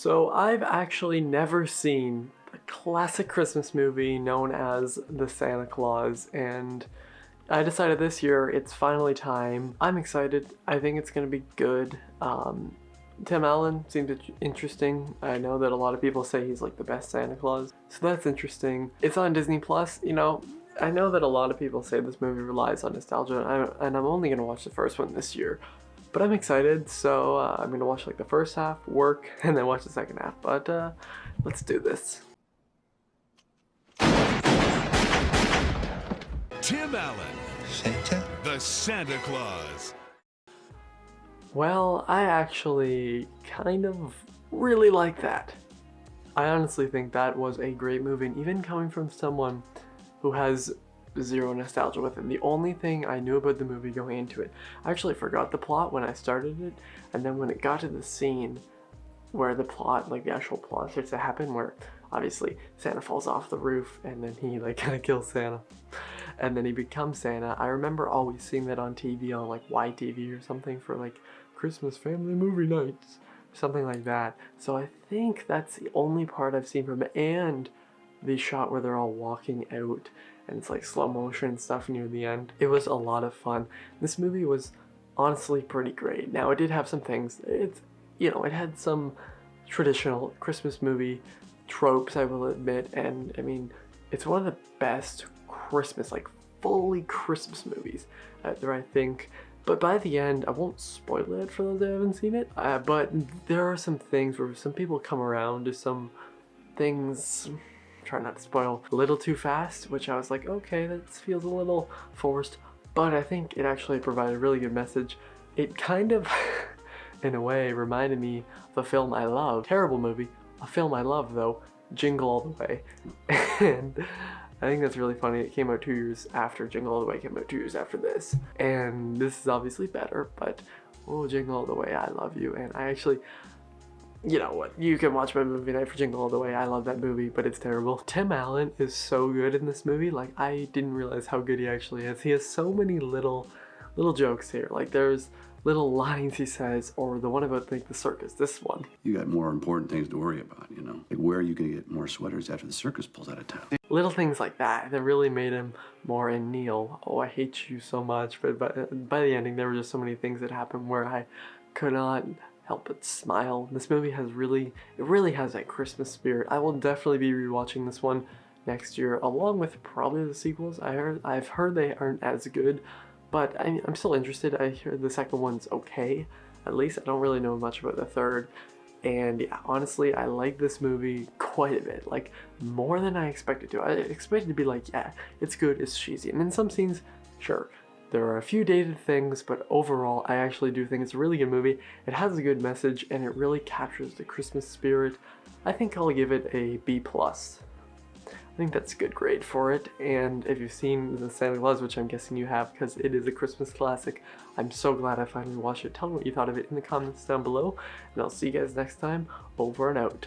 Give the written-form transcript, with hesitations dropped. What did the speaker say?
So I've actually never seen the classic Christmas movie known as The Santa Claus, and I decided this year it's finally time. I'm excited. I think it's gonna be good. Tim Allen seems interesting. I know that a lot of people say he's like the best Santa Claus, so that's interesting. It's on Disney Plus. You know, I know that a lot of people say this movie relies on nostalgia, and I'm only gonna watch the first one this year. But I'm excited, so I'm gonna watch like the first half, work, and then watch the second half. But let's do this. Tim Allen, Santa? the Santa Claus. Well, I actually kind of really like that. I honestly think that was a great movie, and even coming from someone who has zero nostalgia with it. The only thing I knew about the movie going into it, I actually forgot the plot when I started it, and then when it got to the scene where the plot, like the actual plot starts to happen, where obviously Santa falls off the roof and then he like kind of kills Santa and then he becomes Santa. I remember always seeing that on TV, on like YTV or something, for like Christmas family movie nights, something like that. So I think that's the only part I've seen from it, and the shot where they're all walking out and it's like slow motion and stuff near the end. It was a lot of fun. This movie was honestly pretty great. Now it did have some things, it had some traditional Christmas movie tropes, I will admit, and I mean, it's one of the best Christmas, like fully Christmas movies out there, I think. But by the end, I won't spoil it for those that haven't seen it, but there are some things where some people come around to some things, try not to spoil, a little too fast, which I was like, okay, that feels a little forced, but I think it actually provided a really good message. It kind of, in a way, reminded me of a film I love. Terrible movie, a film I love though, Jingle All the Way. And I think that's really funny. It came out 2 years after Jingle All the Way came out 2 years after this. And this is obviously better, but oh, Jingle All the Way, I love you. And I actually, you know what, you can watch my movie night for Jingle All the Way. I love that movie, but it's terrible. Tim Allen is so good in this movie. Like, I didn't realize how good he actually is. He has so many little jokes here. Like, there's little lines he says, or the one about like the circus, this one. You got more important things to worry about, you know? Like, where are you gonna get more sweaters after the circus pulls out of town? Little things like that really made him more in Neil. Oh, I hate you so much. But by the ending, there were just so many things that happened where I could not help but smile. This movie has really has that Christmas spirit. I will definitely be rewatching this one next year, along with probably the sequels. I've heard they aren't as good, but I'm still interested. I hear the second one's okay, at least. I don't really know much about the third. And yeah, honestly, I like this movie quite a bit, like more than I expected to. I expected to be like, yeah, it's good, it's cheesy. And in some scenes, sure, there are a few dated things, but overall, I actually do think it's a really good movie. It has a good message, and it really captures the Christmas spirit. I think I'll give it a B+. I think that's a good grade for it. And if you've seen The Santa Claus, which I'm guessing you have because it is a Christmas classic, I'm so glad I finally watched it. Tell me what you thought of it in the comments down below, and I'll see you guys next time. Over and out.